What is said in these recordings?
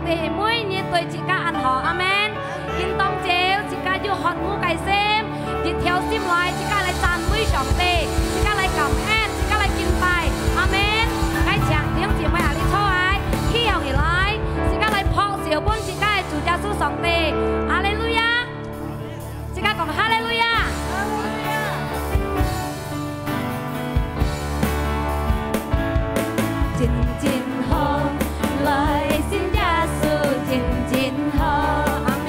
帝每年對自家安好，阿們。應當照自家要學母計心，熱跳心來，自家嚟讚美上帝，自家嚟感恩，自家嚟敬拜，阿們。愛強點姊妹啊，你錯愛，起後而來，自家嚟撲小本，自家嚟主耶穌上帝，哈利路亞，自家講哈利路亞。真真好，來信耶穌真真好，阿們。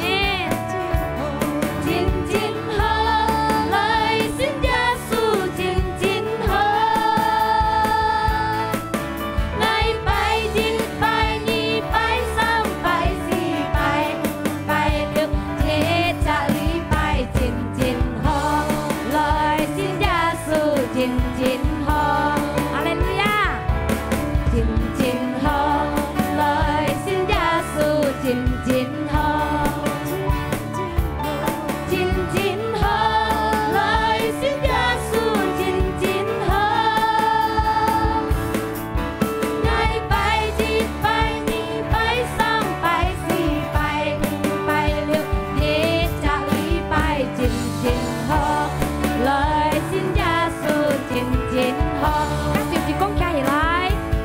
真真好，來信耶穌真真好。來拜一拜二拜三拜四拜拜六日這禮拜真真好，來信耶穌真真好，哈利路亞。真真好，來信耶穌真真好，真真好，來信耶穌真真好。來拜一拜二拜三拜四拜五拜六日這禮拜真真好，來信耶穌真真好。các tiểu chỉ con khai lại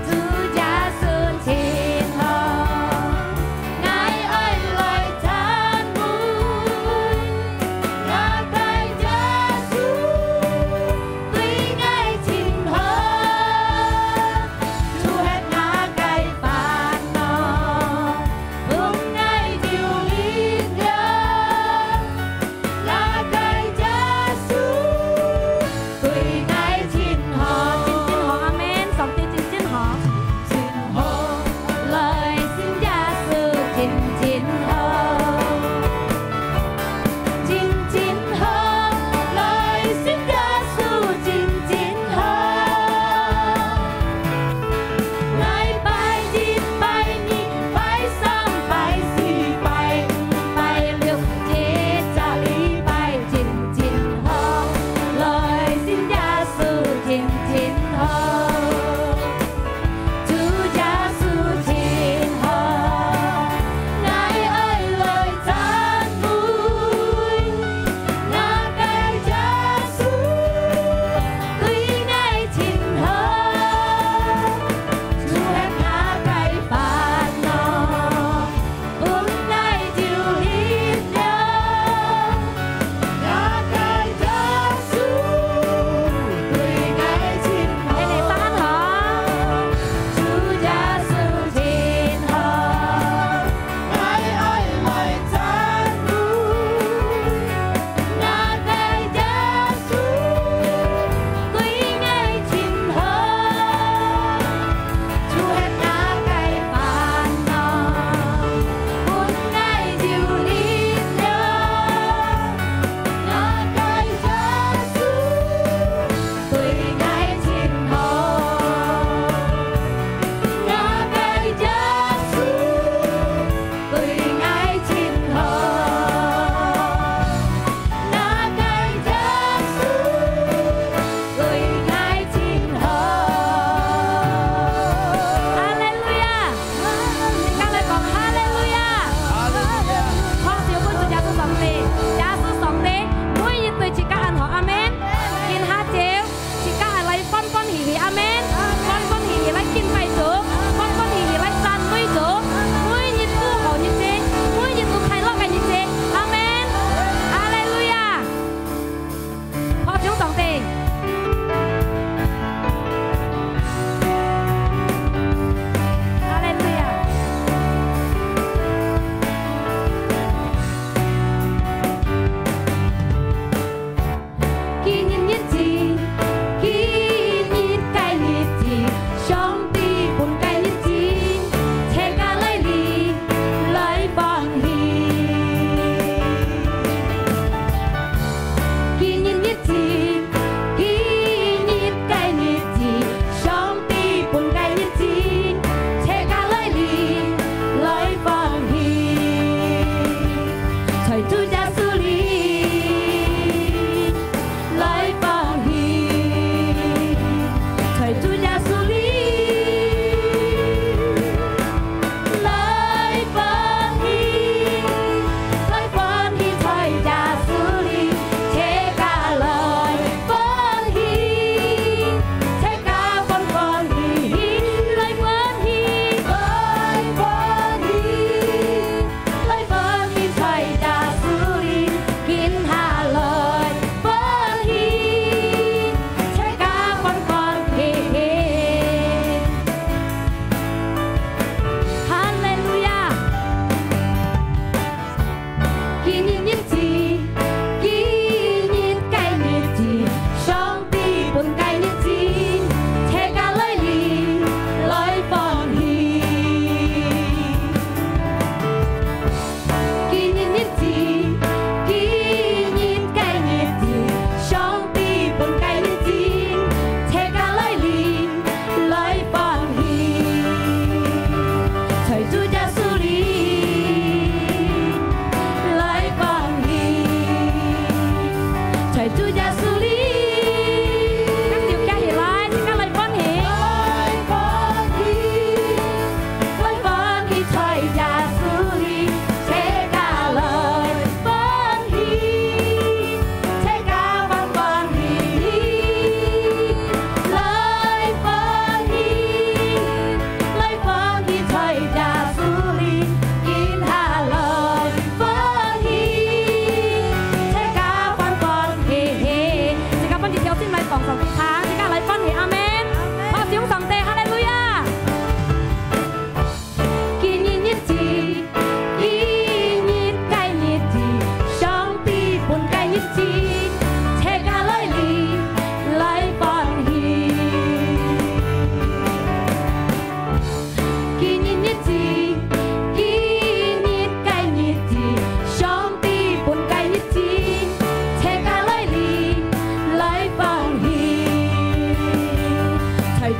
主耶穌真好，愛愛來讚美，那該耶穌對愛真好，除hết那該煩惱，không愛丟linh lượng，那該耶穌對愛真好，真真好。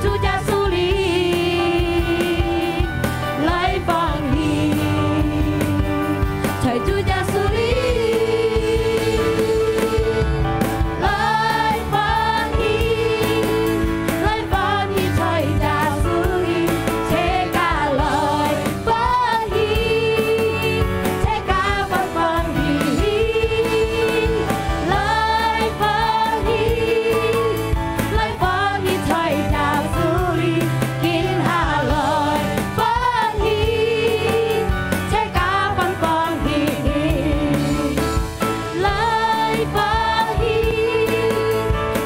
主耶稣里来放映，在主耶稣里来放映，来放映，在耶稣里切下来放映，切下放映，来放映，来放映，在耶稣里见下来放映，切下放映，来放映，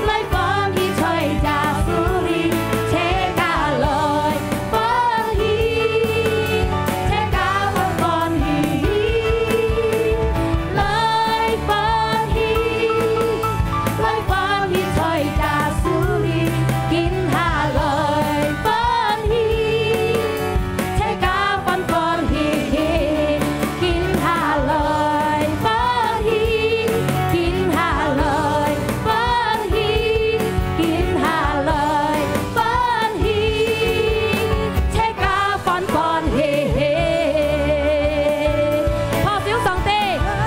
来放映，在耶稣里切下来放映，切下放映，来放映，来放映，在耶穌裏見下來放映，切下放映，見下來放映，見下來放映，見下來放映，切下放映。พอเสียงสองตี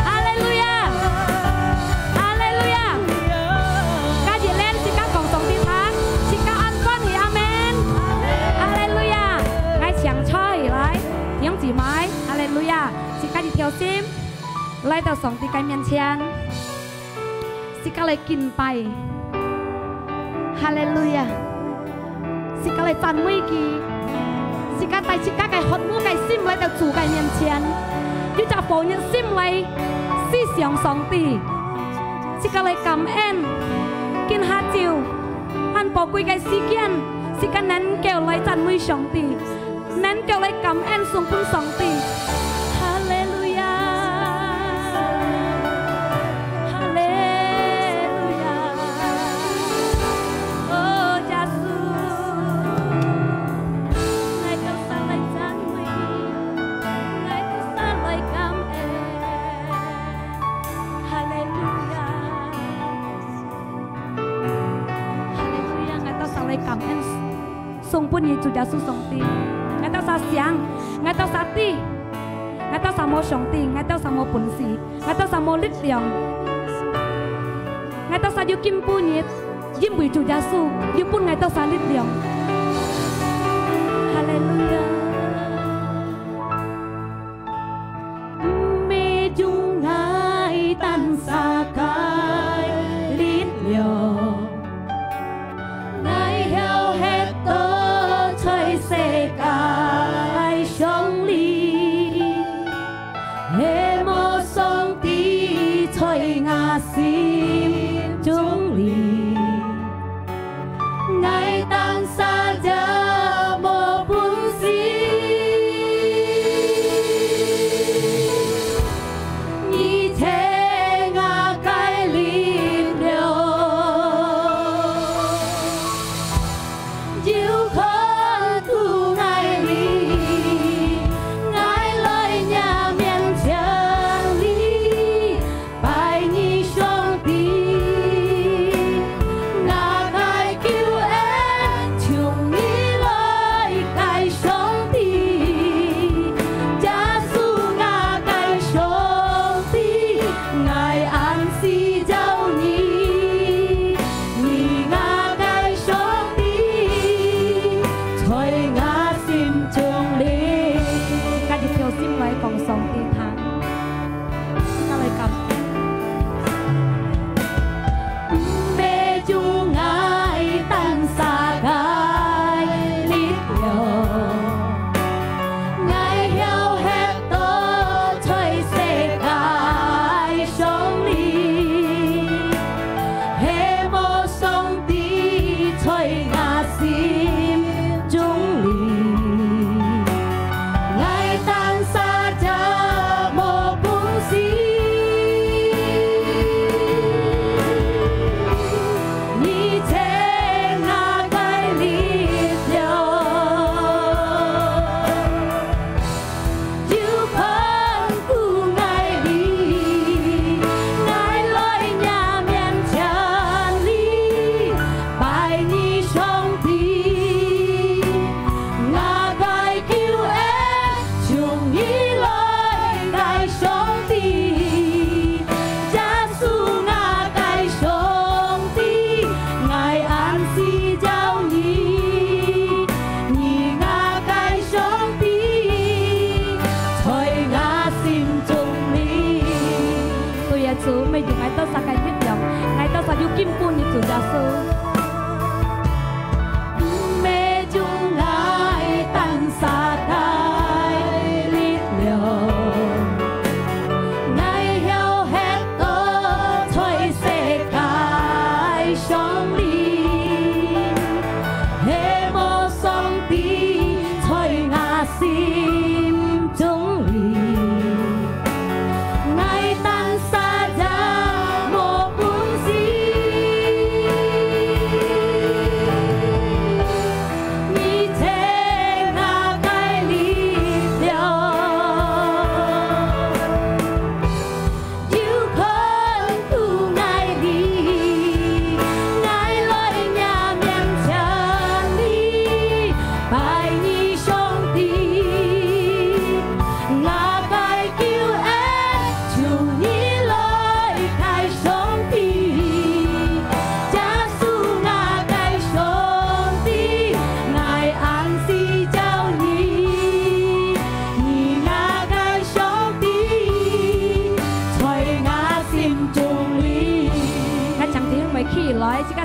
ฮาเลลูยาฮาเลลูยาการยืนเล่นสิก้าของสองตีทักสิก้าอันก้อนหีอาเมนฮาเลลูยาไงเฉียงช่อยไรยังจีไม้ฮาเลลูยาสิก้าดีเทียวซิมไล่แต่สองตีไกเมียนเชียนสิก้าเลยกินไปฮาเลลูยาสิก้าเลยจันมือกีสิก้าไตสิก้าไก่ฮอตมูไก่ซิมไล่แต่จู่ไก่เมียนเชียนยูจะโฟยันซิมไล่ซี่เสียงสองตีสิก้าเลยกำเอ็นกินฮาจิวอันปอกุยไก่ซีเกียนสิก้านั้นเกลไล่จันมือสองตีนั้นเกลไล่กำเอ็นส่งพุ่งสองตีฮาเลลูยาฮาเลลูยาโอ้ยาสูไงเจ้าสาไล่จันมือไงเจ้าสาไล่กำเอ็นฮาเลลูยาฮาเลลูยาไงเจ้าสาไล่กำเอ็นส่งปุ่นยีจุดยาสูสองตีไงเจ้าสาเสียงไงเจ้าสาตีไงเจ้าสาโมสองตีไงเจ้าสาโมปุ่นสีไงเจ้าสาโมลิดเดียงไงเจ้าสายุกิมปุ่นยียิ้มบุยจุดยาสูยุปุ่นไงเจ้าสาลิดเดียงฮาเลลูยาเมจุงไงตันสากายลิดเดียงไงเฮลเฮตโตช่วยเสกายชงลีเฮโมสองตีช่วยงาซีจงลีไงตังสา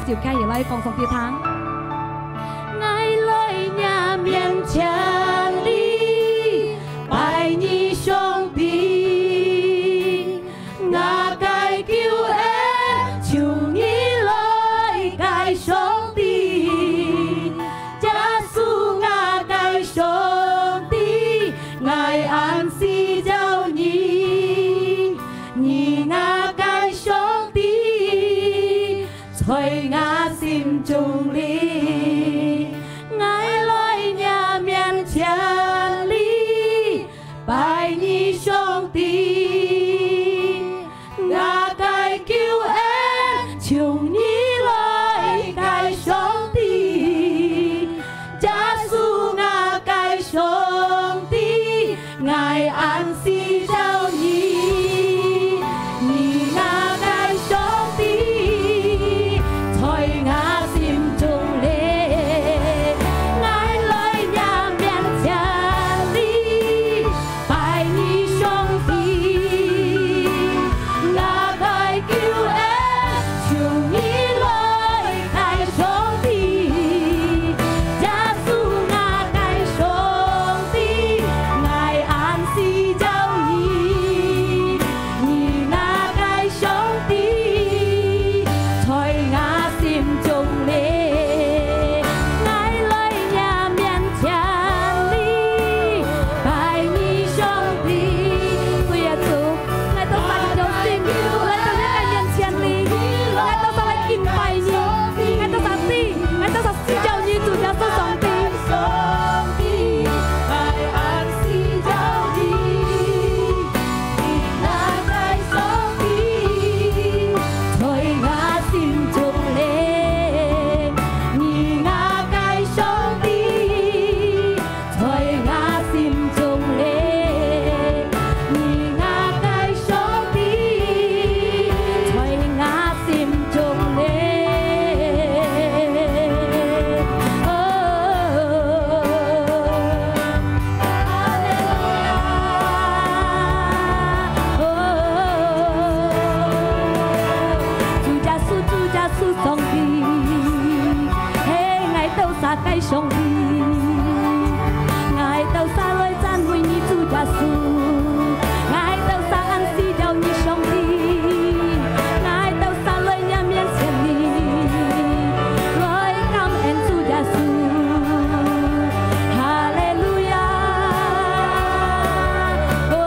Chiều khai lại phòng tiêu tháng ngài lời nhà miền chân lý bài nhi sông đi ngà cài kêu em chiều nghĩ lời cài sông đi cha su ngà cài sông đi ngài an si giao nhi nhi ngà cài sông đi thôi ngà sim chung lý ngài lời nhà miền chân lý bài nhi sông đi ngà cài kêu em chung nhi lời cài sông đi cha su ngà cài sông đi ngài an si giao nhi nhi ngà cài sông đi thôi ngà sim chung lý ngài lời nhà miền chân lý bài nhi sông đi ngà cài kêu em chung nhi lời cài sông đi cha su ngà cài sông đi ngài an si giao nhi nhi ngà cài sông đi thôi ngà sim chung lý ngài lời nhà miền chân lý bài nhi sông đi quy tu ngài tôi sang châu xin ngài tôi nhớ ngài miền chân lý ngài tôi sang lại kinh bài nhi ngài tôi sang ti ngài tôi sang si giao nhi chủ nhà tôi sông đi ngài an si giao nhi ngà cài sông đi thôi ngà sim chung lý nhi ngà cài sông đi thôi ngà sim chung lý nhi ngà cài sông đi thôi ngà sim chung lý Chu cha su sông đi hey ngài đâu xa cây sông đi ngài đâu xa lối gian vui như chu cha su ngài đâu xa ăn si đâu như sông đi ngài đâu xa lối nhà miền chân đi lối cảm ơn chu cha su hallelujah oh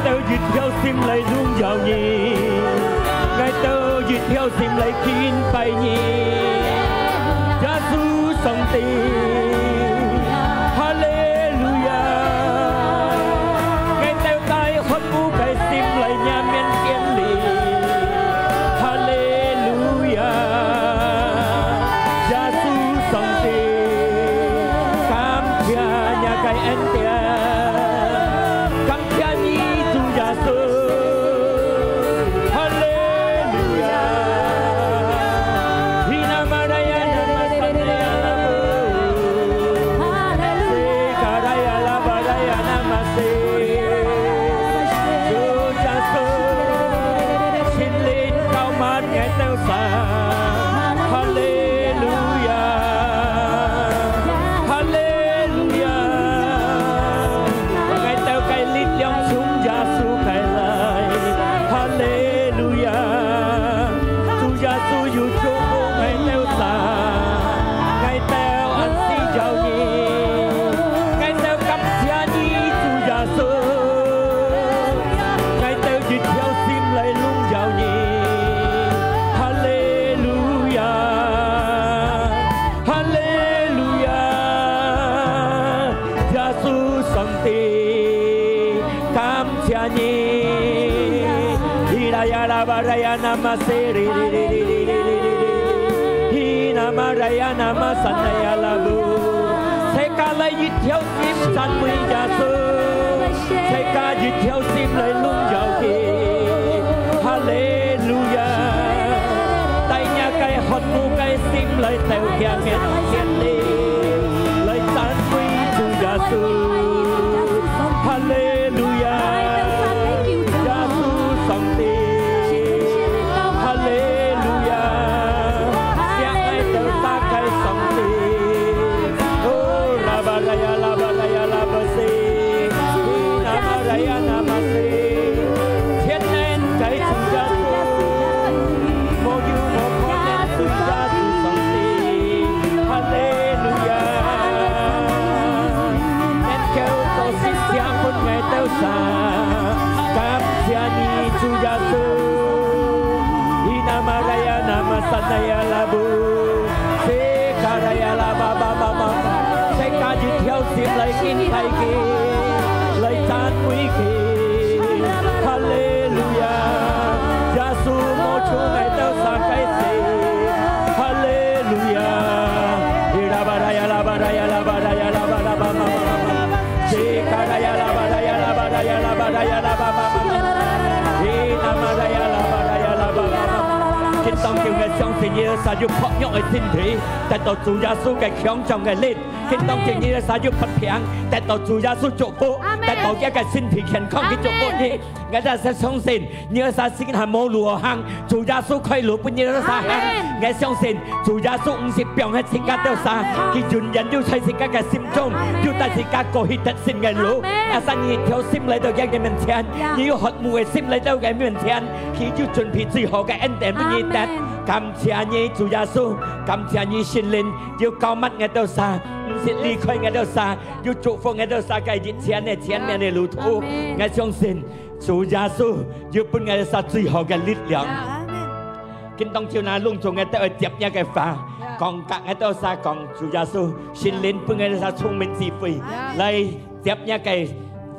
tao dịt theo sim lấy luôn giàu nhì ngày tao dịt theo sim lấy kín bay nhì cha su song ti hallelujah ngày tao tay hot u cái sim lấy nhà miền kiên lì hallelujah cha su song ti cam chia nhà cái anh tia Namaste ri ri ri ri ri ri hi namaraya namasanaya labu seka lai yit theo sim san quy gia sư seka yit theo sim lai lung giàu kỳ hallelujah tay nhà cây hot mu cây sim lai theo kia miền thiên lý lai san quy chu gia sư hallelujah gia sư song ti Sanaya labu, sekaraya la ba ba ba ba, seka di theo sim lấy kín thay kỳ, lấy chan quý kỳ, hallelujah, Giêsu một chúa ngày tao sang cái gì, hallelujah, irabaraya la baraya la baraya la ba la ba ba ba, sekaraya la baraya la baraya la baraya la ba ba ba, inamaraya la baraya la ba ba ba. Kinh tông kêu người sống thì như sa dục phật nhóc ở thiên thủy, tại tổ chủ gia su cái khiong trong cái lên. Kinh tông kêu như sa dục phật phiang, tại tổ chủ gia su chụp phố, tại tổ cái sinh thì khen không cái chụp phố đi. Người ta sẽ sống xin, như sa sinh hàm mô lùa hang, chủ gia su khai lùa bên như sa hang. Người sống xin, chủ gia su ung sĩ biểu hết sinh các tiêu sa, khi chuẩn nhận yêu thay sinh các cái sim trong, yêu ta sinh các cổ hít thật sinh ngày lũ. Sang nhị theo sim lấy đâu cái mình thiên, như hot mùi sim lấy đâu cái mình thiên, khi yêu chuẩn bị chỉ họ cái anh đèn bên nhị tết. Cảm謝你主耶穌，感謝你聖靈，要救乜嘅都晒，唔係離開嘅都晒，要祝福嘅都晒，嘅熱錢嘅前面嘅路途，我相信主耶穌要俾我哋晒最後嘅力量。見當朝那隆重嘅都係接一嘅法，講格嘅都晒講主耶穌，聖靈俾我哋晒聰明智慧，嚟接一嘅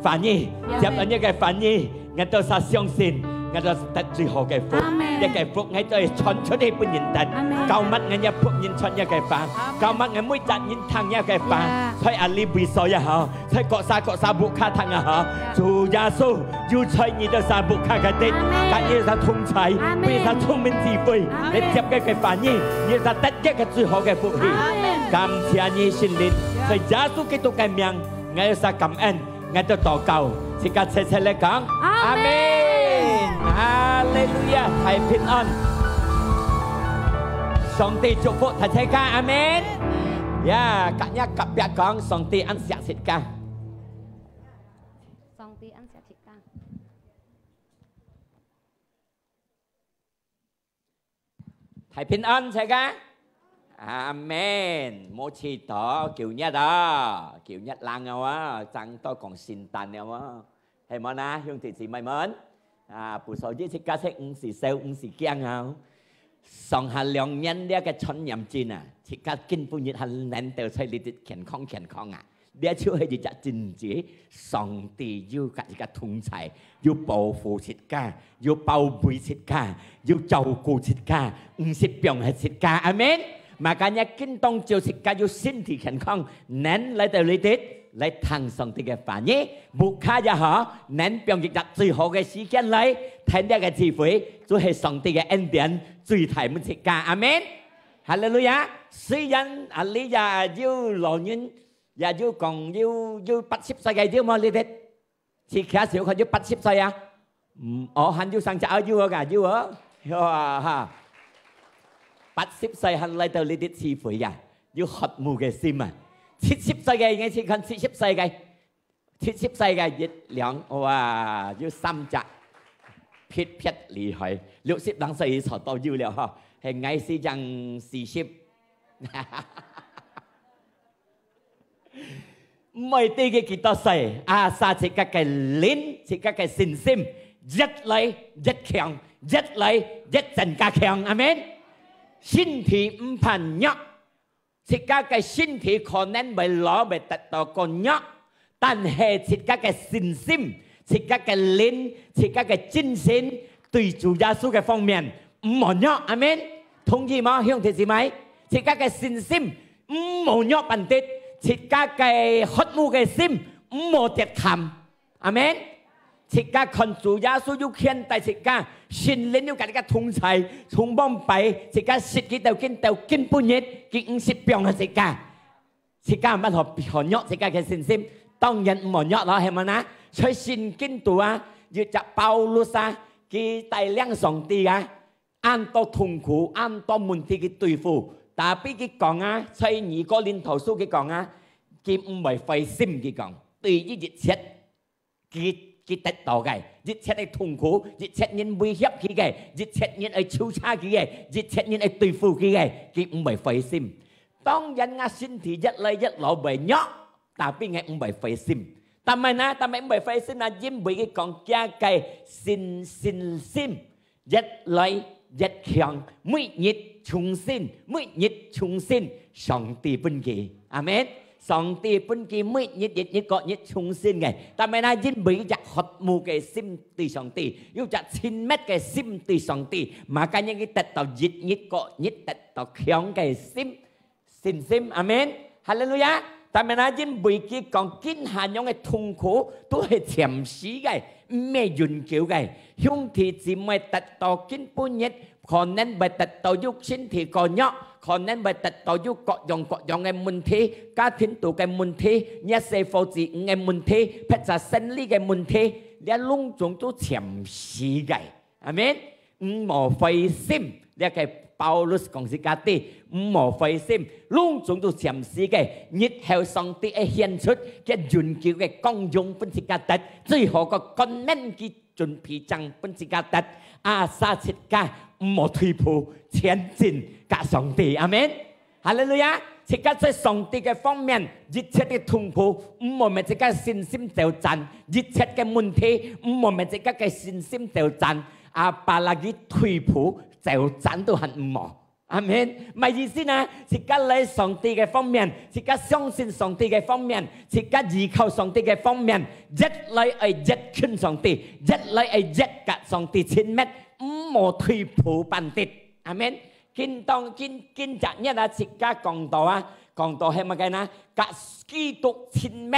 反應，接一嘅反應，我都晒相信。我哋得最好嘅福，一個福喺度傳出去俾人哋，教乜我一福人傳一個法，教乜我每集人聽一個法，喺阿里比賽也好，喺各沙บุคคา聽也好，主耶穌要在你的沙บุคคา嘅啲，但係佢通才，俾佢聰明智慧，你接嘅嘅反應，你就得一個最好嘅福氣。感謝你聖靈，在耶穌基督嘅名，我哋就感恩，我哋禱告，即刻齊齊嚟講，阿門。哈利路亞，係平安，上帝祝福大家，阿門。呀，今日特別講上帝安息時間，上帝安息時間，係平安大家，阿門。冇遲到，叫nhất đó，叫nhất lang nhau á，chẳng tôi còn xin tàn nhau á。係咪啊？兄弟姊妹們，不所以即家識五時笑五時驚啊！上下2年呢個春陽節啊，即家根本係難到出嚟啲健康啊！呢就係一隻真正上帝要กับ一個同在，要保護自家，要保護自家，要照顧自家，唔是病係自家，阿們。Makanya kita juga juga senti kan kong nen lại từ lịch lại thằng song thì cái phản nhé buộc khai ra họ nen biểu hiện đặt最好嘅時間嚟睇呢個智慧，就係上帝嘅恩典最大滿足家，阿們，哈利路亞。雖然啊你呀要老人呀要講要80歲嘅要麼你哋，似其他小佢要80歲啊，我還要生仔要㗎要啊哈。80歲係嚟到呢啲智慧呀，要學慕嘅心啊！70歲嘅應該先看70歲嘅月亮，哇！要3隻撇厲害，60兩歲就到要了呵，係嗌是像40，唔係啲嘅幾多歲啊？沙自家嘅臉，自家嘅信心，越嚟越強，越嚟越增加強，阿們。身體唔怕弱，自家嘅身體可能未攞未達到個弱，但係自家嘅信心、自家嘅靈、自家嘅精神對主耶穌嘅方面唔冇弱，阿們，同意嗎？兄弟姊妹，自家嘅信心唔冇弱笨啲，自家嘅渴慕嘅心唔冇跌冚，阿們。自家看主耶穌要獻帶自家心靈要跟自家同在，從幫擺自家實際到根本日，佢唔是病係自家乜學弱自家嘅信心，當然唔冇弱啦，係咪啊？所以聖經度啊，要就保羅啊，佢帶領上帝啊，按到痛苦，按到問題嘅對付，但係佢講啊，所以2個林頭書佢講啊，佢唔係費心佢講，對於一切佢得到嘅，一切係痛苦，一切人威脅佢嘅，一切人係調查佢嘅，一切人係對付佢嘅，佢唔係費心。當人嘅身體一嚟一路為弱，但係佢唔係費心。但係唔係費心啊，因為佢講加嘅信心一嚟一強，每日重新，上帝本嘅，阿們。上帝本佢每日個日重新嘅，但係因為只渴慕嘅心對上帝，要只親密嘅心對上帝，mà cái những cái達到日個日達到強嘅信心，阿們，哈利路亞。但係因為佢講今下樣嘅痛苦都係潛死嘅，唔係永久嘅，兄弟姊妹達到根本日，可能會達到肉身體個弱。可能會達到有各樣嘅問題，家庭度嘅問題，一世父子嘅問題，或者生理嘅問題，你攏總都潛死嘅，係咪？唔冇費心，你係保羅講是家啲，唔冇費心，攏總都潛死嘅。日後上帝會顯出嘅永久嘅功用本是家得，最後個根本嘅準備將本是家得，沙切家。唔冇退步，前進กับ上帝，阿們，哈利路亞！自家在上帝嘅方面，一切嘅痛苦，唔好咪自家信心就賺；一切嘅問題，唔好咪自家嘅信心就賺。把那啲退步就賺到很唔好，阿們。咪意思呢？自家喺上帝嘅方面，自家相信上帝嘅方面，自家依靠上帝嘅方面，一嚟係一親上帝，一嚟係一กับ上帝親密。唔冇退步半啲，阿們。見昨日啊，自家講到係乜嘅呢？กับ基督親密，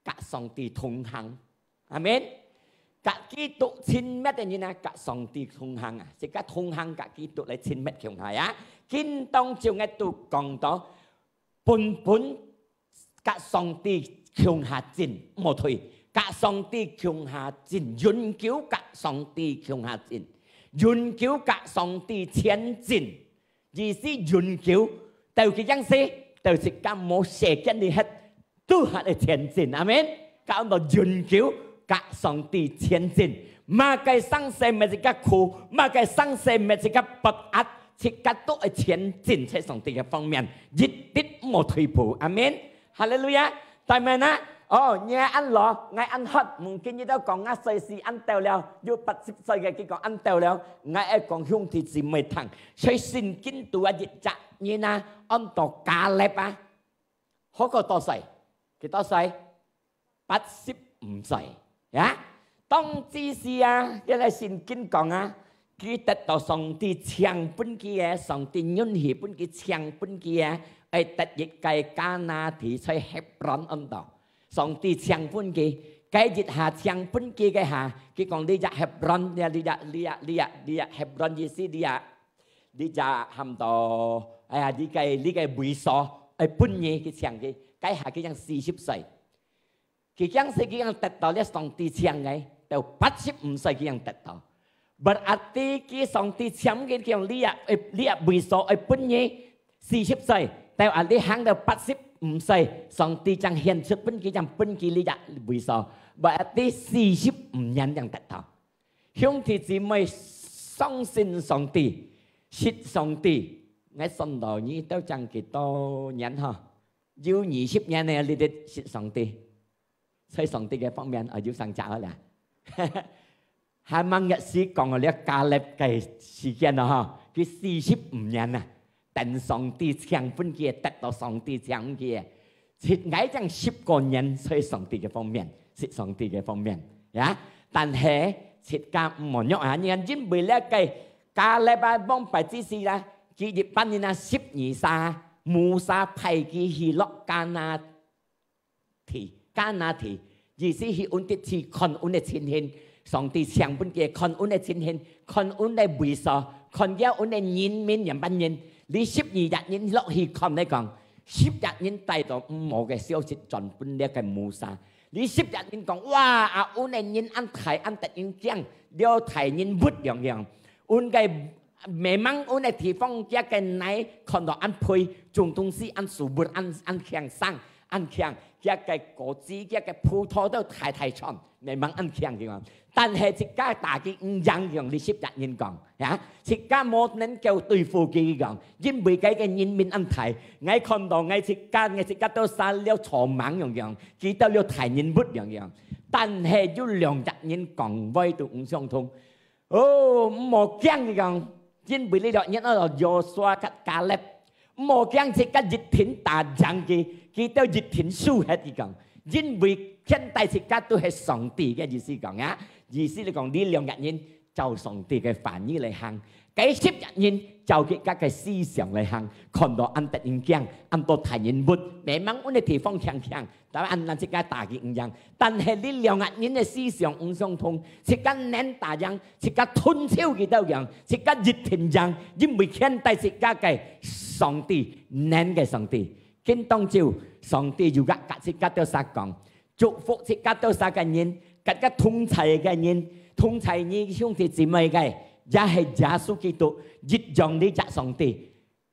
กับ上帝同行，阿們。กับ基督親密嘅嘢呢，กับ上帝同行啊，自家同行กับ基督嚟親密強係啊。見當朝嘅都講到，本กับ上帝強下戰，冇退，กับ上帝強下戰，永久กับ上帝強下戰。永久กับ上帝前進，意思永久就係樣式，就是咁冇時間嘅hết，都係前進，阿們。講到永久กับ上帝前進，嘛嘅生死咪係個苦，嘛嘅生死咪係個不壓，自家都係前進喺上帝嘅方面，一啲冇退步，阿們。哈利路亞。但係呢， nhà ăn lọ ngày ăn hết mùng kinh như đó còn ngã xây xì ăn tèo leo dù bắt xịp xây cái còn ăn tèo leo ngày còn hung thì gì mày thằng xây xin kinh tụ dịch chặt như na ăn tổ cá lẹp à họ có to xây cái to xây bắt xịp xây á tông chi xì à cái này xin kinh còn à cái tết tổ sòng thì chiang bên kia sòng thì nhân hiệp bên kia chiang bên kia ai tết dịch cái cá na thì xây hẹp rắn ăn tổ song ti chiang pun kia cái dịch hà chiang pun kia cái hà cái còn đi ra Hebron đi ra Hebron gì xí đi ra hầm tàu đi cái bụi sọ pun nhỉ cái chiang cái hà cái yang 40 岁cái yang sẽ cái yang tết tàu lấy song ti chiang này tàu 85 岁cái yang tết tàu berarti cái song ti chiang cái yang lihat bụi sọ pun nhỉ 40 岁tàu anh đi hàng tàu 85 岁上帝將獻出本幾將本幾哩日為數，或者45人將得到。兄弟姊妹相信上帝，信上帝，我信道你都將幾多人哈？要20年呢，你哋信上帝，所以上帝嘅方面要上責啦。係萬日時講我哋加勒嘅時間啦哈，佢45年啊。等上帝強分嘅得到上帝強嘅，切矮將10個人喺上帝嘅方面，係上帝嘅方面，呀！但係切家唔滿足啊！人因為咧計加勒巴幫拜之事啦，佢哋班人啊12沙穆沙派佢去落加納地，意思係按啲次看按啲前現，上帝強分嘅看按啲前現，看按啲會所，看咗按啲人民人班人。你12日人落去看嚟講，10日人帶到冇嘅消息傳本呢個穆沙。你10日人講哇，啊，我哋人安台安特人講，了台人不樣樣，我嘅未มั่ง我哋地方一個奶看到安配種東西安樹木安強生安強，一個果子一個葡萄都太長，未มั่ง安強嘅講。但係自家打擊唔樣樣，你10日人講，呀，自家冇能夠對付佢講，因為佢嘅人民安提，我看到我自家都殺了錯猛樣樣，記得了提人不樣樣，但係要兩日人講威都唔相通，冇驚嘅講，因為呢兩日喺度約刷吉加勒，冇驚自家熱天打仗嘅，記得熱天輸hết嘅講，因為現代自家都係上帝嘅意思講啊。意思你講呢兩日人就上帝嘅反意嚟行，幾10日人就佢家嘅思想嚟行，看到安得人驚，安到睇人活，未มั่ง我哋地方強，但係安自家打擊唔樣，但係呢兩日人嘅思想唔相通，自家難打仗，自家吞超幾多樣，自家熱天仗，因為現代自家嘅上帝難嘅上帝，見當朝上帝要家自家都撒講，祝福自家都撒嘅人。các thống thầy cái nhìn thống thầy như兄弟姊妹cái giá hay giá số kỹ thuật dịch dòng đi trả sòng tỷ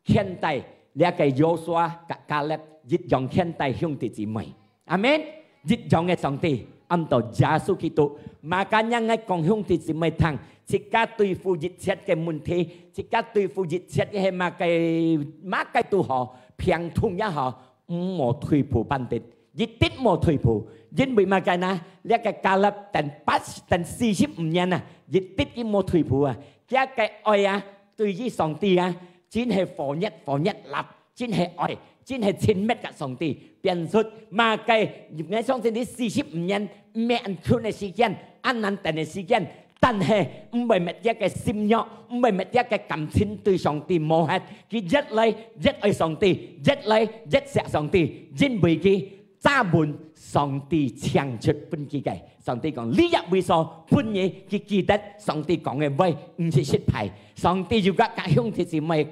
hiện tại là cái Joshua các Caleb dịch dòng hiện tại兄弟姊妹amen dịch dòng cái sòng tỷ anh tổ giá số kỹ thuật mà cá nhân ngay còn兄弟姊妹thằng chỉ cả tùy phụ dịch xét cái môn thi chỉ cả tùy phụ dịch xét cái mà cái tu họ phiền thùng giá họ một tùy phụ ban tết dịch tết một tùy phụ因為乜嘅呢？呢個加勒等45年啊，亦啲啲冇退步啊，一個愛啊，對於上帝啊，真係防一立，真係愛，真係親密嘅上帝。變出乜嘅，我相信你45年咩人穿嘅時間，安難等嘅時間，但係唔係乜一個心約，唔係乜一個感情對上帝冇係，佢一嚟一愛上帝，一嚟一錫上帝，因為佢。揸門上帝창出本機嘅，上帝講呢日會所本嘢佢記得上帝講嘅話唔係失敗，上帝要家兄弟姊妹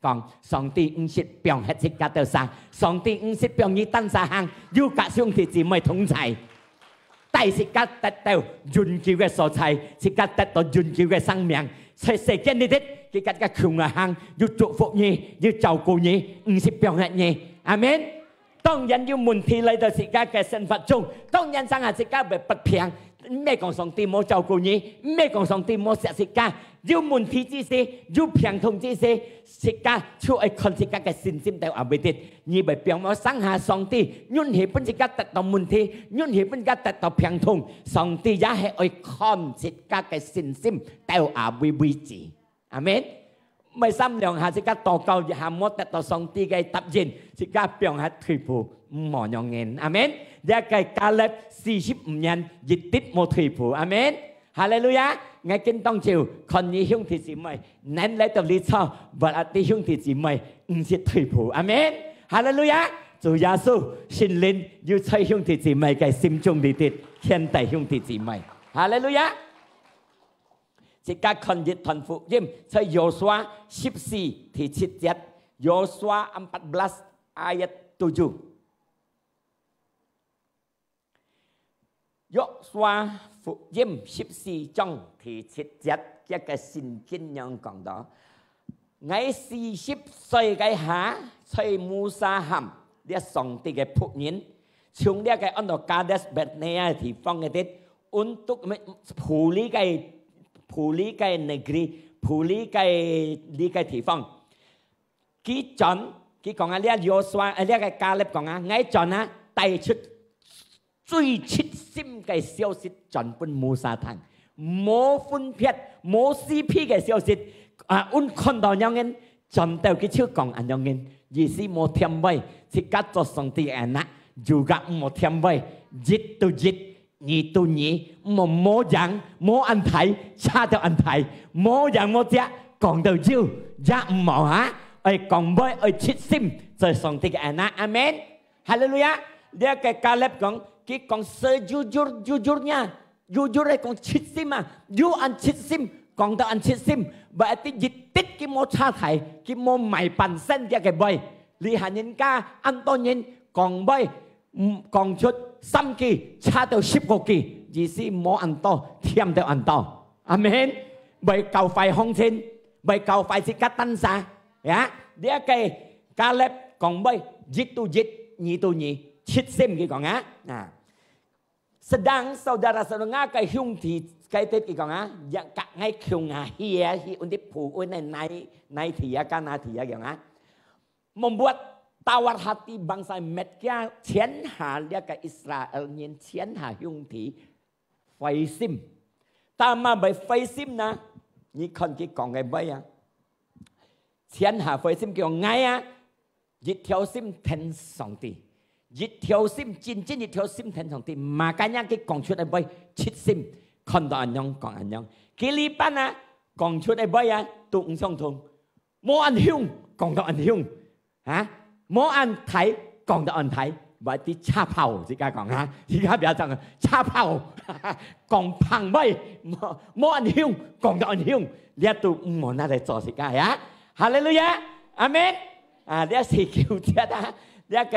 講，上帝唔係讓hết tất cả đều sang，上帝唔係讓你單殺行，要家兄弟姊妹同齊，但係家得到榮耀嘅所在，係家得到榮耀嘅生命，係世間呢啲佢家嘅窮啊行，要祝福你，要照顧你，唔係讓hết你，阿們。當然要問題嚟到自家嘅生活中，當然生下自家嘅不平，咩講上帝冇照顧你，咩講上帝冇錫釋迦，要問題之些，要平痛之些，釋迦就愛看釋迦嘅信心到阿未得，而唔係表我生下上帝，允許本釋迦得到問題，允許本釋迦得到平痛，上帝也係愛看釋迦嘅信心到阿未為止，阿們。ไม่ซ้ำลองหาสิกาต่อเก่าอย่าหามดแต่ต่อสองตีไกตับเย็นสิกาเปียงหาถุยผูหมอนยองเงินอาเมนเดี๋ยวไกกาเล็บ40ยันยึดติดโมถุยผูอาเมนฮาเลลูยาไงกินต้องจิวคนนี้หุ่งที่สิไม่นั่นเลยตัวลิซ่าบัดอาทิหุ่งที่สิไม่สิถุยผูอาเมนฮาเลลูยา主耶穌聖靈要吹響鐵子咪嘅心中地鐵獻遞響鐵子咪哈利路亞即刻看日團福音在約書亞14ที่7約書亞14 ayat 7約書亞福音14章ที่7嘅嘅聖經樣講到喺40歲嘅下在摩沙含呢上帝嘅僕人從呢個安諾加德斯伯尼亞地方嘅啲 untuk pulihkan negeri, pulihkan地方。佢講啊，呢約書亞，呢個加勒講啊，我講啊，帶出最切心嘅消息，轉本摩沙灘，冇分別，冇私批嘅消息。啊，我看到有人轉到佢超講啊，有人意思冇添位，即刻做上帝嘅人，juga冇添位，日到日。你到你冇人冇安排，差到安排，冇人冇只講到招，也唔冇嚇，愛講杯愛切心，就係上帝嘅愛啦，阿門，哈利路亞。呢一個加勒講，佢講sejujurnya，jujur係講切心啊，要按切心，講到按切心，berarti jitit佢冇差題，佢冇埋本身嘅杯，你係人家按多人講杯，講出。3句差到10個句，意思冇按多，添到按多，阿門。未夠快空前，未夠快即刻登晒，呀！呢一句加勒講咩？日到日，夜到夜，切心佢講啊！啊 ，sedang saudara-saudara 嘅兄弟嘅啲佢講啊，日隔ngay窮啊，here untukผู้ในที่กันนาที่อย่าง啊 membuat tawar hati bangsa Media 簽下呢個 Israel 人簽下兄弟費心，但係咪費心呢？你看佢講嘅咩啊？簽下費心叫嗌啊！一條心聽上帝，一條心真正一條心聽上帝，嘛咁樣佢講出嚟咩？切心看到安樣講安樣，佢呢班啊講出嚟咩啊？都唔相同，冇安凶講到安凶啊！冇按睇講到按睇，或者插炮，而家講嚇，而家比較正啊，插炮講澎湃，冇按凶講到按凶，呢一度唔好拿嚟做時間呀，哈利路亞，阿門啊，呢一是叫啫啊，呢一個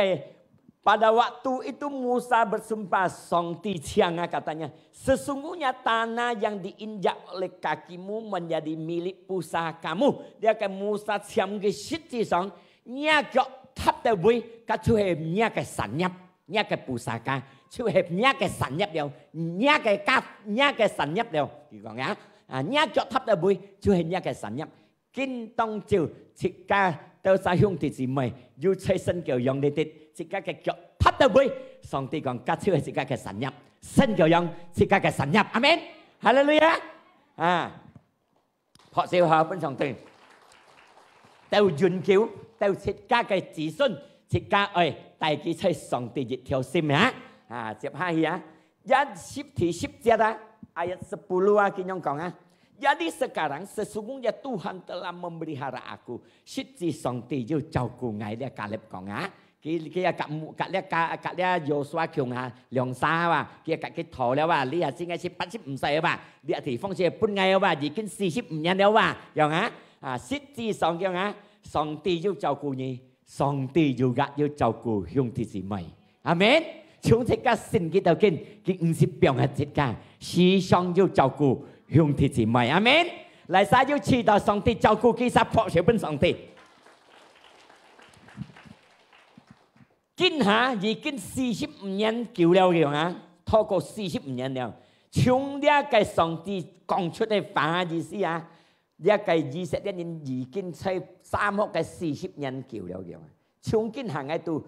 pada waktu itu Musa bersumpah Songti Cianga katanya sesungguhnya tanah yang diinjak oleh kakimu menjadi milik pusakamu dia akan Musa Ciam cái shit gì xong nhà cái tháp đầu bui cái chú hẹp nhà cái sản nhập nhà cái pusaka chú hẹp nhà cái sản nhập đều nhà cái cát nhà cái sản nhập đều thì còn á nhà cái tháp đầu bui chú hẹp nhà cái sản nhập kinh tông chiều chỉ ca tao sa hung thì gì mày yêu chơi sân kiểu dòng để tết chỉ ca cái kiểu tháp đầu bui xong thì còn cá chú hẹp chỉ ca cái sản nhập sân kiểu dòng chỉ ca cái sản nhập amen hallelujah họ siêu hợp bên xong tiền tao duyên cứu tao chỉ ca cái chỉ xuân chỉ ca ơi tại cái chơi xong thì dịch theo sim hả tiếp hai hả giá ship thì ship ra đó ayat 10 cái nhông còn á jadi sekarang sesungguhnya Tuhan telah memelihara aku shit si xong thì yêu chào cô ngài để Caleb còn á cái cả Joshua cường hà lượng xa và cái thổแล้วว่าเรียกสิไงสิปัดสิบใส่ว่าเดี๋ยวที่ฟงเสียปุ่นไงว่ายี่กิน40ยันแล้วว่าอย่างงั้นสิที่สองอย่างงั้นสองตี要照顧你สองตี要照顧兄弟姊妹阿們從這個聖經度見佢50表嘅這個時常要照顧兄弟姊妹阿們嚟晒要知道上帝照顧佢撒破小本上帝今下已經45年久了嘅啊，拖過45年了。從呢個上帝講出嘅話意思啊，呢個以色列人已經在沙漠嘅40年久了嘅，從今行喺度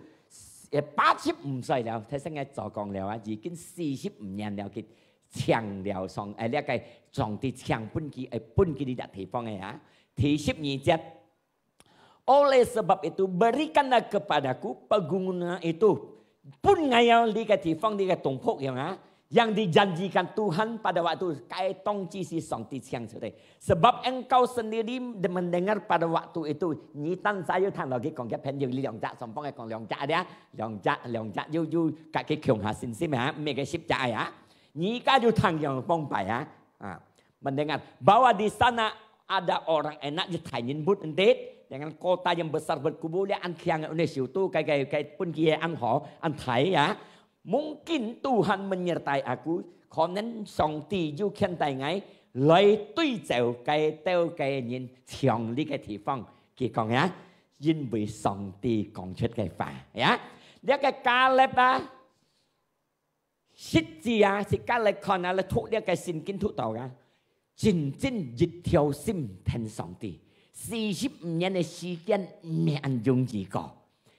85歲了，睇先嘅就講了啊，已經45年了嘅搶了上呢個上帝搶本佢呢笪地方嘅啊，第12節。Oleh sebab itu berikanlah kepadaku pegunungan itu pun ngayal di katifang di katumpuk yang dijanjikan Tuhan pada waktu kaitong cisi sangti siang sore. Sebab engkau sendiri mendengar pada waktu itu nyitan saya thang lagi kong pen yang liang jak sompong kong liang jak dia liang jak you kat ke kyong hasin sim ha mega ship jak ya. Ni ka you thang yang pong pai ha. Mendengar bahwa di sana ada orang enak je tanyin but entit dengan kota yang besar berkubu dia an kiang di situ kayak pun kia an ho an thai ya. Mungkin Tuhan menyertai aku, konen song ti yu khen tai ngai lấy tuy chèo cái teo cái nhìn chồng đi cái thị phong kỳ còn nhá dinh bị song ti còn chết cái phà nhá để cái cá lép á xích gì à xích cá lép còn là thuốc để cái xin kinh thuốc tàu á chính dịch theo sim thành song ti 40年的時間沒人容易過，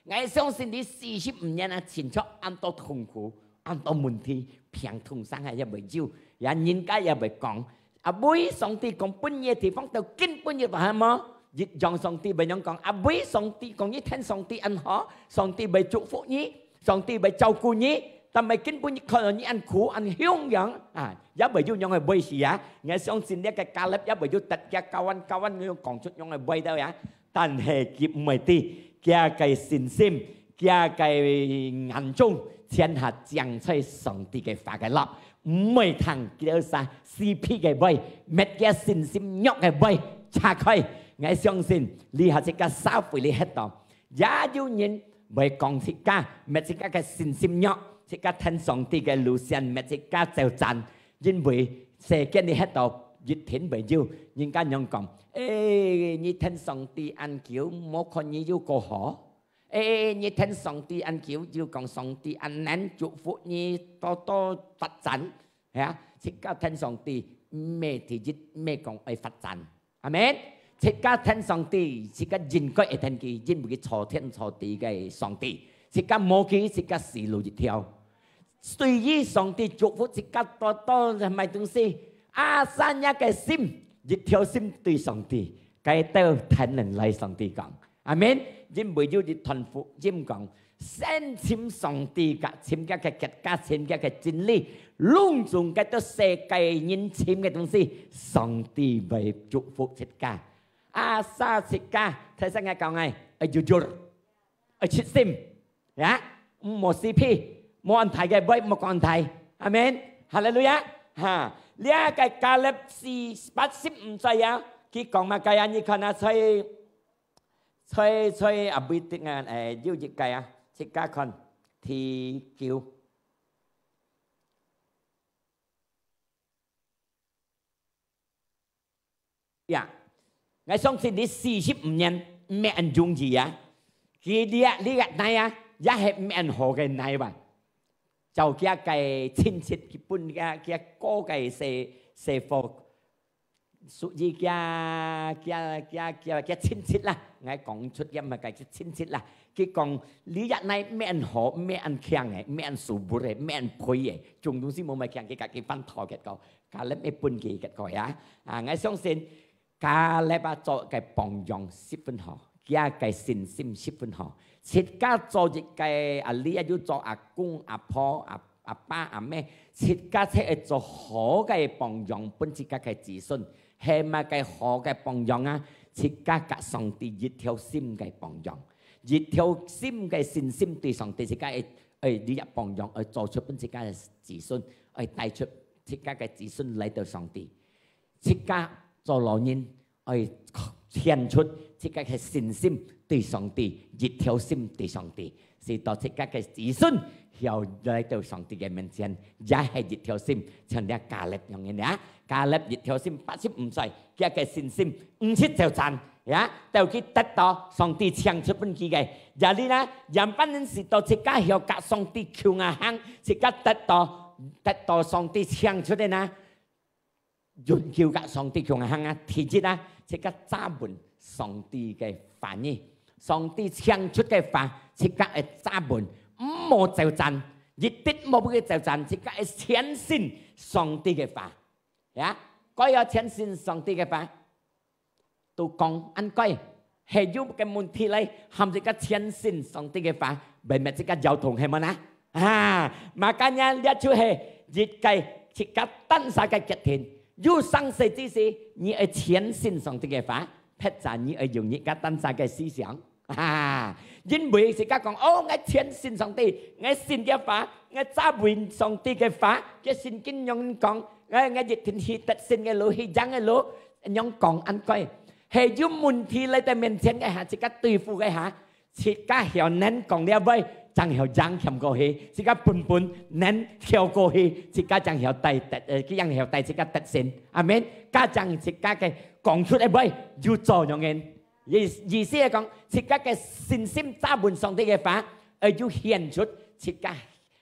我相信你45年啊，前出咁多痛苦、咁多問題，平痛生係一未少，人家也未講。阿妹上帝講半夜地方就根本要話麼？越讓上帝被人講，阿妹上帝講一聽上帝安好，上帝被祝福你，上帝被照顧你。但係根本可能你ăn苦ăn hiếu樣啊，一為要用係為事啊，我相信呢個加勒一為要突嘅教恩要講出用係為到呀，但係佢唔係啲，佢嘅信心，佢嘅眼中天下將在上帝嘅法嘅立，唔係同叫啥 CP 嘅為，乜嘅信心喐嘅為拆開，我相信你係一個xã會你喺度，也要人為講自家，乜自家嘅信心喐。即刻聽上帝嘅路線，咪即刻就讚，因為世間你喺度越聽越要，人家樣講，你聽上帝按叫，冇看你要過河，你聽上帝按叫，要講上帝按能祝福你多多發展，係啊，即刻聽上帝咩提議咩講去發展，係咪？即刻聽上帝，即刻應該會聽佢，因為佢錯天錯地嘅上帝。即刻摸佢，即刻死路一條。對於上帝祝福，即刻多多係咪東西？阿三一嘅心，一條心對上帝，計到睇人嚟上帝講，阿們，因為要啲團服，因講先簽上帝嘅簽嘅結家，簽嘅真理，隆重嘅到世界人簽嘅東西，上帝為祝福切家。阿三切家，睇先嘅講係，jujur，切心。Ya, mau CP, mau antai cái baik, mau antai, amen, haleluya. Ha, dia cái Caleb si 80 saya, khi còn mà cái anh khana chơi ở bên tiếng Anh, yêu gì cái chỉ cả con thì kêu. Ya, ngày xong thì đi 40 年 mẹ anh dùng gì á? Khi đi gạt này á. Giá hẹp mẹn hồ cái này vậy cháu kia cái亲戚cái bún kia có cái xe phô số gì kia亲戚là ngay còn chút kia mà cái亲戚là cái còn lý do này mẹn hồ mẹn khang này mẹn sủ bùn này mẹn phơi này chúng đúng xin một mấy khang cái văn thọ cái câu cả lớp mấy bún cái câu á ngay xong xin cả lớp ba cho cái bông dòng 10 分好kia cái信心10 分好切家做一個阿你要做阿公阿婆阿爸阿妹，切家即係做好嘅榜樣，本切家嘅自信，係咪嘅好嘅榜樣啊？切家格上帝一條心嘅榜樣，一條心嘅信心對上帝切家係你入榜樣，做出本切家嘅自信，帶出切家嘅自信嚟到上帝，切家做老人，獻出切家嘅信心。對上帝，一條心對上帝，是到即刻嘅自信，又來到上帝嘅面前，也係一條心，像啲加勒樣嘅啊，加勒一條心85歲，佢嘅信心唔切就賺，呀，到佢得到上帝搶出本佢嘅，有啲咧，人班人是到即刻要夾上帝求亞行，即刻得到得到上帝唱出嚟呢，研究嘅上帝強行啊，提出啊，即刻揸門上帝嘅話語，上帝唱出嘅話，即刻係揸門，唔好就讚，一啲冇俾佢就讚，即刻係相信上帝嘅話，呀，該有相信上帝嘅話，都講安該。係要嘅問題嚟，含住個相信上帝嘅話，咪咪即刻有同係咪啊？啊，makanya lihat tu hai, jika jika tan sakai ketin, you sang se之時，你係相信上帝嘅話，撇就你係用你個tan sakai思想，啊，因為時間講，哦，我相信上帝，我信嘅話，我揸回上帝嘅話，嘅聖經用講，我熱天氣特信嘅路，氣象嘅路，用講安歸。係要問題嚟到面前嘅下，即刻對付嘅下，即刻曉能講了喂，將曉講欠過去，即刻半能跳過去，即刻將曉帶佢樣曉帶即刻得勝，阿們，家長即刻嘅講出嚟喂，要做樣嘅，意思係講即刻嘅信心揸滿上帝嘅話，要顯出即刻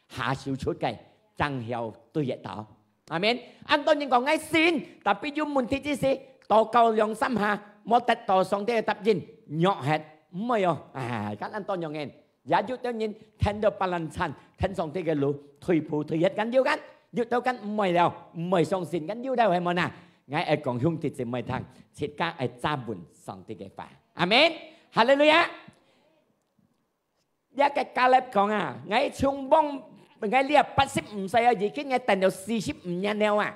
下笑出嘅，將曉對得到，阿們，按當然講愛信，特別要問題之時，禱告良心下。冇得到上帝嘅答應，弱係唔係哦，啊，咁按當樣嘅，也要當然聽到巴蘭產，聽上帝嘅路，退步退一緊要緊，要到緊唔係了，唔係相信緊要到係咪啊？我係講兄弟姊妹聽，切家係揸滿上帝嘅話，阿們，哈利路亞。一個加勒講啊，我從幫我呢85歲啊，已經係等到45年了啊，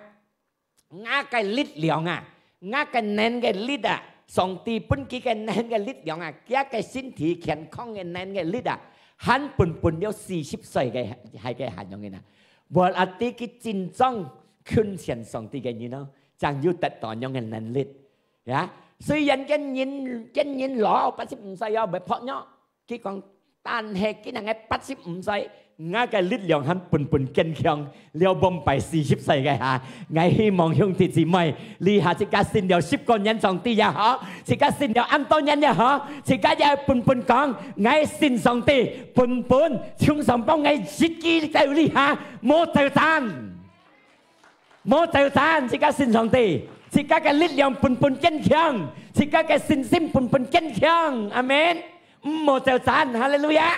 我嘅力量啊，我嘅能嘅力啊。上帝本佢嘅能嘅力量啊，一個身體健康嘅能嘅力啊，很半有40歲嘅係嘅限用嘅啦。我阿啲嘅戰爭ክን前上帝嘅人咯，將要得到樣嘅能力，呀。雖然嘅人老85歲又唔係撲咗，佢講，但係佢能係85歲。我嘅力量很半堅強，了幫拜40歲嘅嚇。我希望兄弟姊妹，你下即刻信了10個人上帝也好，即刻信了安多人也好，即刻也半講，我信上帝，半從上幫我自己就你下，冇就讚，冇就讚，即刻信上帝，即刻嘅力量半堅強，即刻嘅信心半堅強，阿們，冇就讚，哈利路亞。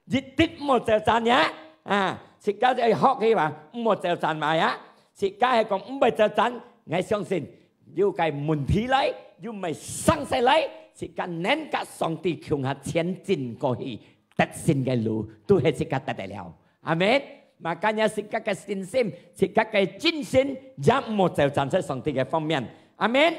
一啲冇就讚呀，啊！自家就學佢話冇就讚埋呀，自家係講唔係就讚，我相信要計問題嚟，要唔係生勢嚟，自家能夠上帝強下前進過去，得勝嘅路都係自家得得了，阿們。makanya 自家嘅信心，自家嘅精神，也冇就讚在上帝嘅方面，阿們。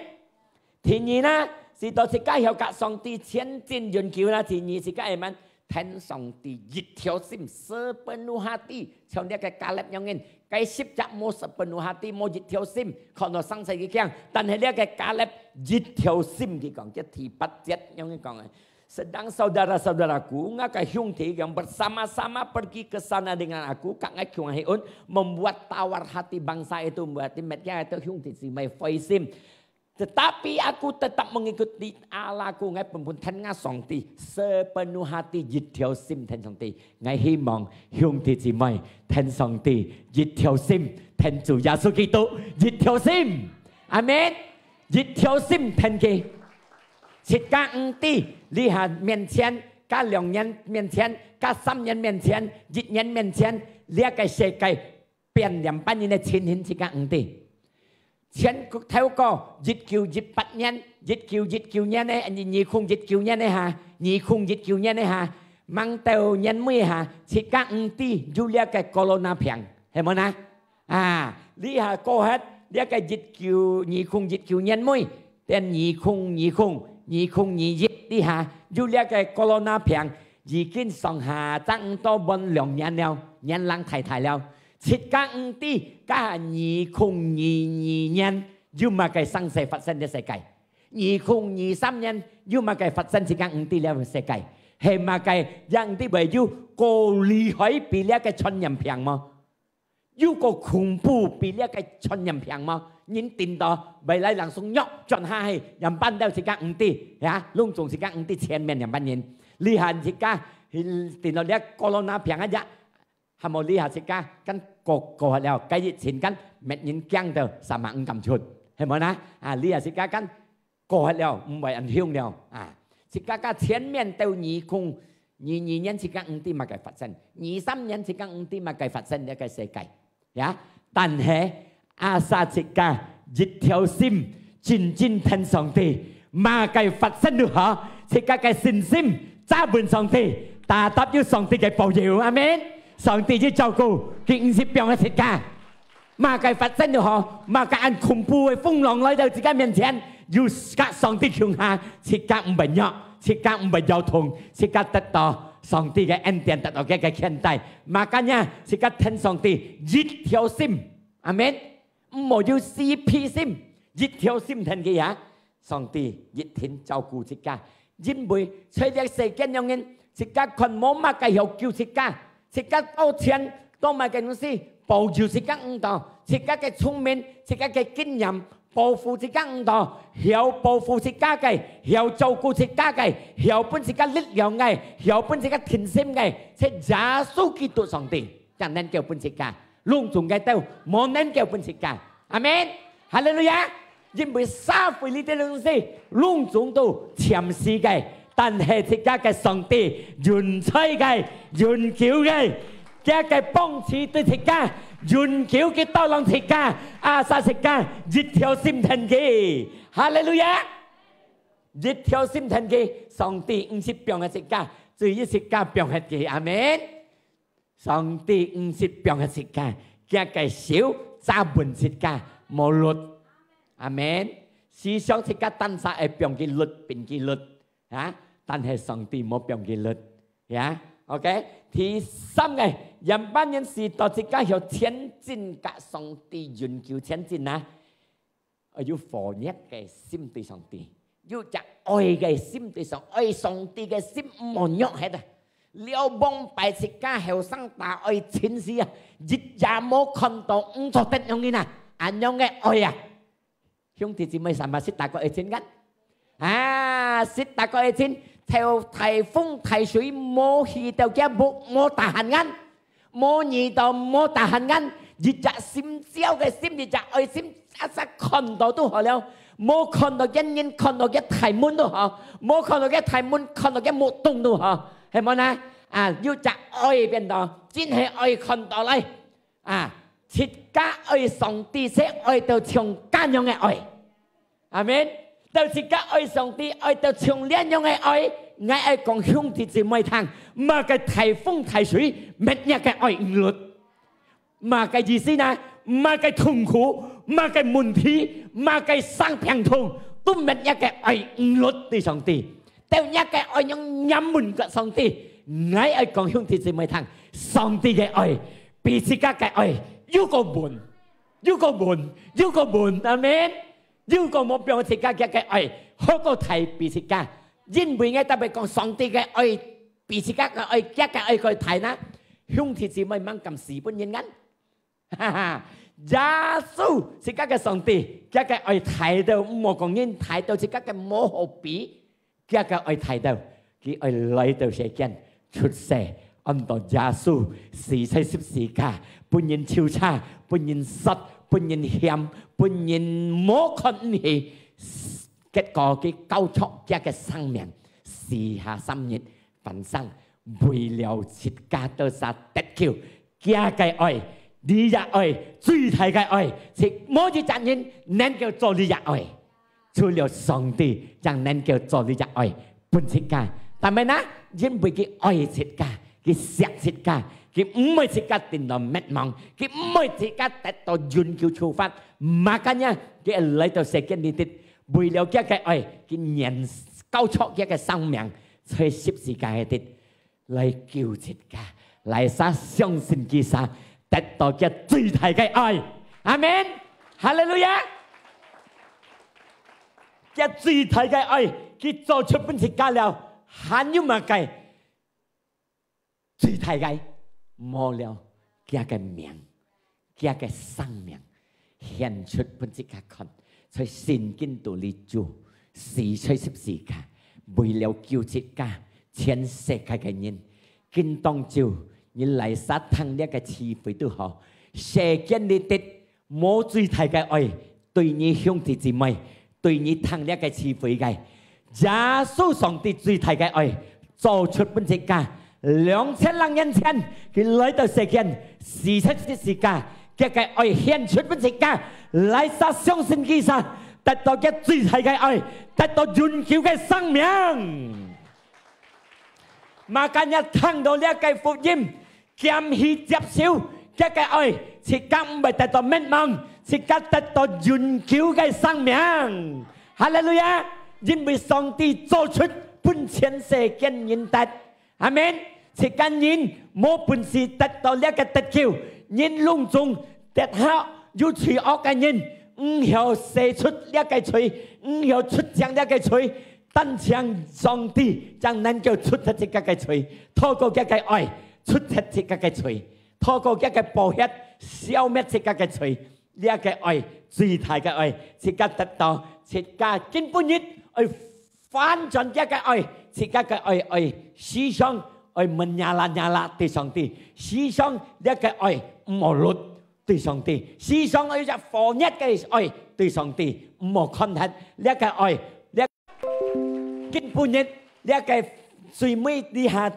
第二呢，是到自家要กับ上帝前進研究啦，第二自家係乜？聽上帝一條心sepenuh hati，像呢個加勒樣嘅，計10隻冇sepenuh hati，冇一條心，看到生死嘅強，但係呢個加勒一條心嘅講，即係第8節樣嘅講嘅。Sedang saudara-saudaraku, ngakak hyungti yang bersama-sama pergi ke sana dengan aku, kakak kyung heun membuat tawar hati bangsa itu, membuat mereka itu hyungti si mai faisim. Tetapi aku tetap mengikuti Allahku, ngay pun tengah songti sepenuh hati jitiu sim ten songti, ngay hy vọng hyung thị chị mày ten songti jitiu sim ten chủ Giêsu Kitô jitiu sim, amen, jitiu sim ten ki, chỉ cả ti li hà miền trên, cả 2 nhân miền trên, cả 3 nhân miền trên, 1 nhân miền trên, lia cái xe cái biển điểm ban như này chín hin chỉ cả ti. Trên theo cô dịch kiều dịch 8 nhân, dịch kiều nhân này, anh nhị khung dịch kiều nhân này ha, nhị khung dịch kiều nhân này ha, mang tàu nhân mươi ha, chỉ cả ti Julia cái corona phiền, hiểu không na? À, lý hà cô hết, lia cái dịch kiều nhị khung dịch kiều nhân mươi, tên nhị khung nhị dịch đi ha, Julia cái corona phiền,已經上下爭多半2年了，年lang太太了。切間啲加2022年要麼嘅生死發生嘅世界，2023年要麼嘅發生切間啲了嘅世界，係咪嘅讓啲為要個厲害比呢個傳染病嗎？要個恐怖比呢個傳染病嗎？您聽到未來人送藥轉下去，人班都切間啲呀，隆重切間啲前面人班人，厲害切間聽到呢個 corona 病一日。哈摩利下食家跟過了，計熱前跟滅人驚到35咁出，係咪呢？利下食家跟過了，唔為人香了食家前面到2022年食家5啲乜嘅發生，23年食家5啲乜嘅發生一個世界，呀！但係阿薩食家一條心真正聽上帝，乜嘅發生都好，食家嘅信心揸滿上帝，但係得到上帝嘅保佑，阿們。上帝จะ照顧佢50병嘅食家，乜嘅發生都好，乜嘅按恐怖嘅風浪來到自己面前，要上帝強下，食家唔係弱，食家唔係有痛，食家得到上帝嘅恩典，得到嘅獻祭，makanya食家聽上帝一條心，阿們，唔好要4P心，一條心聽嘅呀，上帝一天照顧食家，因為隨着世間有人食家群冇乜嘅要叫食家。食家多錢多買嘅東西，保佑食家唔到，食家嘅聰明，食家嘅經驗，保護食家唔到，曉保護食家嘅，曉照顧食家嘅，曉本食家力量嘅，曉本食家甜心嘅，係耶穌基督上帝，就能叫本食家，隆重嘅都冇能叫本食家，阿們，哈利路亞，因為撒費呢啲東西隆重到潛視嘅。但係食家嘅上帝允許嘅、允許嘅，家嘅幫持對食家，允許嘅多浪食家，阿薩食家一條心聽嘅，哈利路亞！一條心聽嘅，上帝50병嘅食家，至於食家병嘅嘅，阿們。上帝50병嘅食家，家嘅少揸本食家冇律，阿們。思想食家單殺係병嘅律變嘅律，但係上帝冇變嘅律，呀 ，OK。第三個，人班人士到自家要前進嘅上帝願求前進啊，要火熱嘅心對上帝，要隻愛嘅心對上愛上帝嘅心唔好弱喺度，了幫拜自家後生大愛前事啊，日也冇看到唔錯得樣嘅啊，安樣嘅愛啊，兄弟姊妹sama識大個愛錢緊，識大個愛錢。theo 颱風颱水冇去到嘅冇大限間，冇遇到冇大限間，日日心焦嘅心，日日愛心一實看到都好了，冇看到嘅人看到嘅題目都好，冇看到嘅題目看到嘅活動都好，係咪呢？要隻愛變到，真係愛看到嚟，切家愛上帝識愛到從間樣嘅愛，阿們。到自家愛上帝，愛到從兩樣嘅愛，我愛講兄弟姊妹聽，乜嘅颱風颱水，乜嘢嘅愛唔律，乜嘅意思呢？乜嘅痛苦，乜嘅問題，乜嘅生病痛，都乜嘢嘅愛唔律對上帝，到一嘅愛用隱瞞嘅上帝，我愛講兄弟姊妹聽，上帝嘅愛比自家嘅愛有個門，阿們。如果冇俾我自家嘅愛，好過睇彼此家，因為我特別講上帝嘅愛，彼此家嘅愛，家嘅愛佢睇啦，兄弟姊妹掹咁4本人哈，耶穌自家嘅上帝，家嘅愛睇到冇講人睇到自家嘅冇可比，家嘅愛睇到，佢愛來到世間出世，按照耶穌死喺十字架，本人超差，本人失。本人險，本人冇看起，結果佢救出家嘅生命，4下3日焚身，為了自家到殺得救，家嘅愛，你嘅愛，最大嘅愛，是冇一個人能夠做你嘅愛，除了上帝，才能夠做你嘅愛，本自家，但係呢，因為佢愛自家，佢錫自家。佢唔係自家跌到滅亡，佢唔係自家得到永久處罰，makanya佢嚟到世間呢啲，為了家嘅愛，佢燃救出家嘅生命，在十字架嗰啲嚟救自家，嚟撒相信佢撒，得到嘅最大嘅愛，阿們，哈利路亞，嘅最大嘅愛，佢做出本自家了，還有乜計？最大嘅。冇了家嘅命，家嘅生命獻出本自家看，在聖經度裏做，死在十字架，為了救自家，全世界嘅人，見當照你嚟殺疼呢個智慧都好，射見你的冇最大嘅愛，對你兄弟姊妹，對你疼呢個智慧嘅，耶穌上帝最大嘅愛，做出本世界2000年前，佢來到世間47的世界，佢嘅愛獻出本世界，嚟殺相信佢殺，得到嘅最大嘅愛，得到永久嘅生命。Makanya thằng đó là cái phúc音，兼去接受這個愛，是今唔係得到滅亡，是今得到永久嘅生命。哈利路亞！因為上帝做出本全世界人得，阿們。是今人冇本事得到呢個得救，人隆重得好要隨惡嘅人，唔曉寫出呢個罪，唔曉出將呢個罪。但將上帝將能夠出出這個罪，透過這個愛出出這個罪，透過這個寶血消滅這個罪，呢個愛最大嘅愛，這個得到這個根本日愛反轉這個愛，這個嘅愛思想愛問呀啦對上帝，思想呢個愛唔好律對上帝，思想愛只放一嘅愛對上帝，唔好看hết呢個愛。根本日呢個最尾底下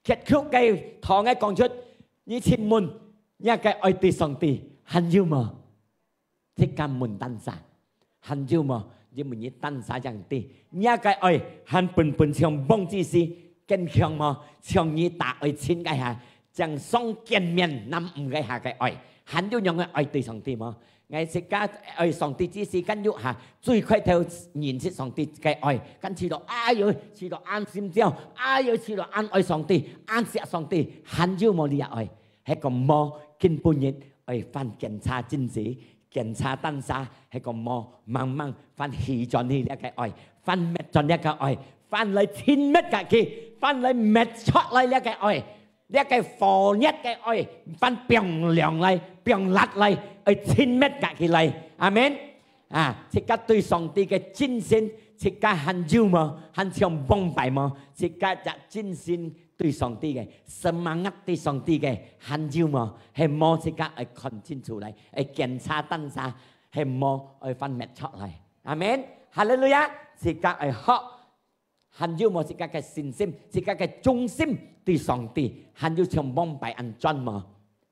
結束嘅堂嘅講出，你前門呢個愛對上帝很要麼，即個門單殺，很要麼，因為你單殺樣啲，呢個愛很本像夢之事，更強麼，像你大愛親嘅下，將雙見面南唔嘅下嘅愛，很要樣嘅愛對上帝麼？ngày sẽ cả ai sòng ti chỉ cần nhúc hà,最快theo nhìn thấy sòng ti cái ai, cần chỉ đó ai ơi, chỉ đó an sim tiêu, ai ơi chỉ đó an ai sòng ti, an sẽ sòng ti, hắn yêu mò đi ai, hay còn mò kinh bùn nhiệt, ai phan kiểm tra chính sĩ, kiểm tra tan xa, hay còn mò mang phan hỉ chọn đi cái ai, phan mệt chọn cái ai, phan lấy thiên mệt cả kia, phan lấy mệt chọn lấy cái ai. cái phò nhất cái ơi văn biong liang lại biong lát lại ơi chín mét cả cái lại amen chỉ cả tôi song ti cái chính sinh chỉ cả hành du mà hành trong bông bài mà chỉ cả dạ chính sinh tôi song ti cái semangat tôi song ti cái hành du mà hay mò chỉ cả ơi còn chính chủ lại ơi kiểm tra tăng xa hay mò ơi văn mét chọn lại amen hallelujah chỉ cả ơi họ hành du mà chỉ cả cái sin sim chỉ cả cái trung sim tôi song ti hành du trong bông bài ăn tròn mà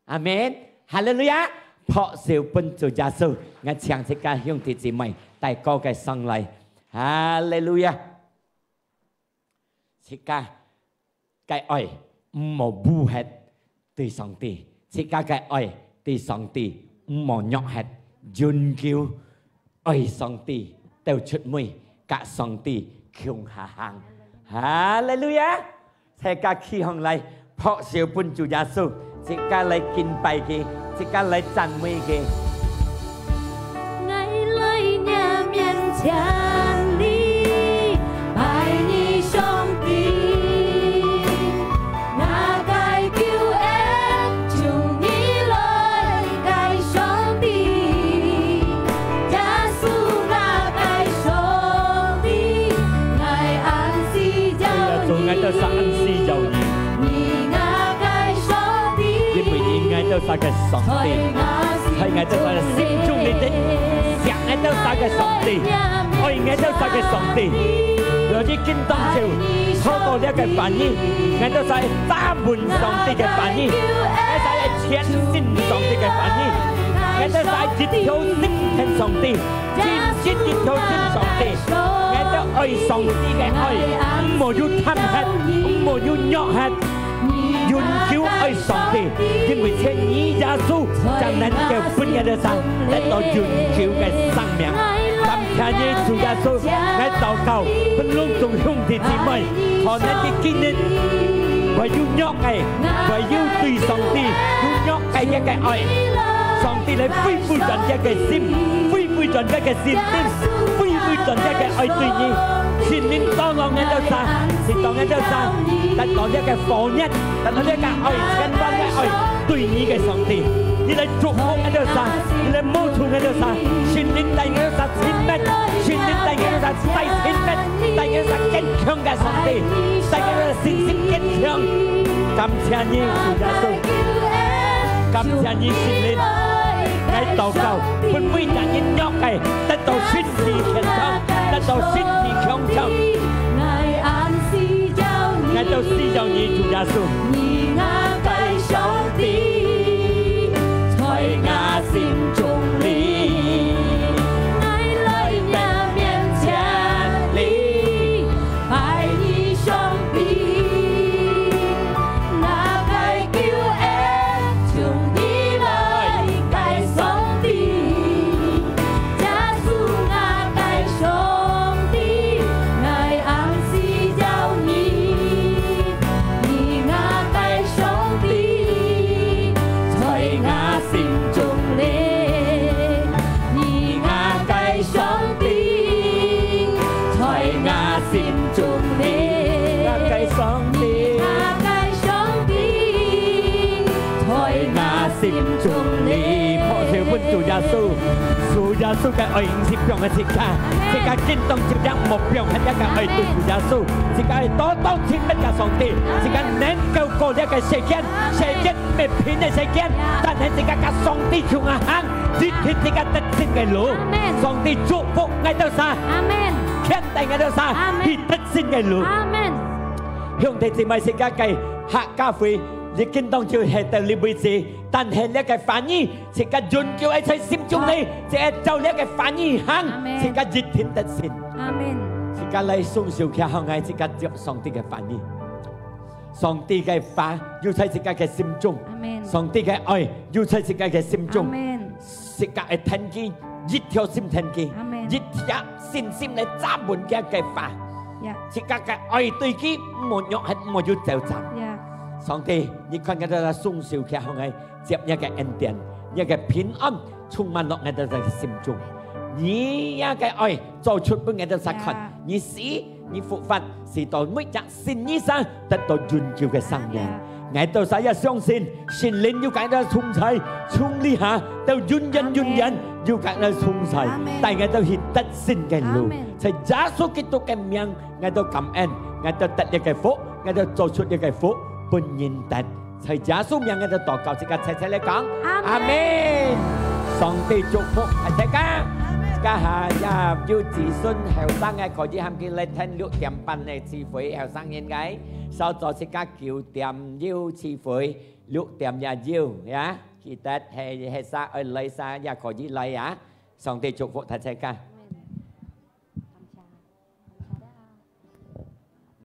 amen hallelujah เพราะเสียวเป็นจุยาสูงั้นเชียงสิกาหิ้งที่จีไม่แต่ก็แกสังไลฮาเลลูยาสิกาแกอ้อยหมอบูเฮ็ดตีสองตีสิกาแกอ้อยตีสองตีหมอยอกเฮ็ดยุนกิ้วอ้อยสองตีเต้าชุดมวยกะสองตีคิวหาหางฮาเลลูยาสิกาขี้ห้องไลเพราะเสียวเป็นจุยาสูสิกาไลกินไปกี่chỉ cần lấy chăn mây kì ngày lời nhà miền tràn đi bài nhi trong tim na cái kêu em chung nghĩ lời cái trong tim cha su na cái trong tim ngày ăn si giàu ni ngày tới sáng ăn si giàu ni tới sao cái sòng tiền, hay ngày tới sao là sinh chung đi đến, sáng ngày tới sao cái sòng tiền, ôi ngày tới sao cái sòng tiền, rồi đi kinh tâm chiều,透過呢個反應，ngày tới sao三門上帝嘅反應，ngày tới sao全心上帝嘅反應，ngày tới sao一條心聽上帝，一條心上帝，ngày tới愛上帝嘅愛，唔好要貪吃，唔好要虐吃。永久愛上帝，因為這你耶穌將能夠分嘅的上得到永久嘅生命。感謝耶穌耶穌，我禱告，分隆重兄弟姊妹，可能啲今日為要約愛，為要對上帝要約愛一個愛，上帝嚟恢復人一個心，恢復人一個心靈，恢復人一個愛對你。心靈當我嘅得上，是當嘅得上，得到一個火熱，得到一個愛，千萬嘅愛對你嘅上帝。你嚟祝福我哋神，你嚟摸住我哋神，神靈帶我哋神前面，神靈帶我哋神在前面，帶我哋神堅強嘅上帝，帶我哋信心堅強。感謝你主耶穌，感謝你神靈，我禱告，本每人因約嘅得到身體健康，得到身體強壯。我就需要你主耶穌，你我嘅上帝，在我心中你，我來你面前你，拜你上帝，我嘅救恩從你來嘅上帝，耶穌我嘅上帝，我安息着你。心中你，破碎本主耶穌，主耶穌嘅愛是強嘅時間，時間見到這樣目標係一個愛對主耶穌，時間係多多親密嘅上帝，時間能夠過一個時間未偏嘅時間，但係時間嘅上帝從阿行，接天時間得勝嘅路，上帝祝福我哋曬，肯定我哋曬，必得勝嘅路。兄弟姊妹，時間嘅客家會。你見到就係對你位置，但係你嘅反應，時間潤叫喺佢心中你，就係就你嘅反應行，時間熱天得勝。時間嚟送上嘅行係時間接上帝嘅反應，上帝嘅話要喺時間嘅心中，上帝嘅愛要喺時間嘅心中，時間係聽見，一條心聽見，一條信心嚟揸滿嘅話，時間嘅愛對佢冇用係冇要就站。上帝，你看我哋送上嘅行係接一個恩典，一個平安充滿落我哋嘅心中。你一個愛做出俾我哋實看，你死你復活，是到每日信你生得到榮耀嘅生命。我哋實在相信神靈要給我哋同在，從呢下到永遠要給我哋同在，但我哋去得勝嘅路，在耶穌基督嘅名，我哋感恩，我哋得一個福，我哋做出一個福。本人得，在耶穌名嘅禱告，即刻齊齊嚟講，阿門。上帝祝福大家，家下要自信後生嘅可以喊佢嚟聽6點半嘅聚會，後生應該稍早即刻9點要聚會，6點也要呀，記得係啥愛嚟啥也可以嚟啊。上帝祝福大家。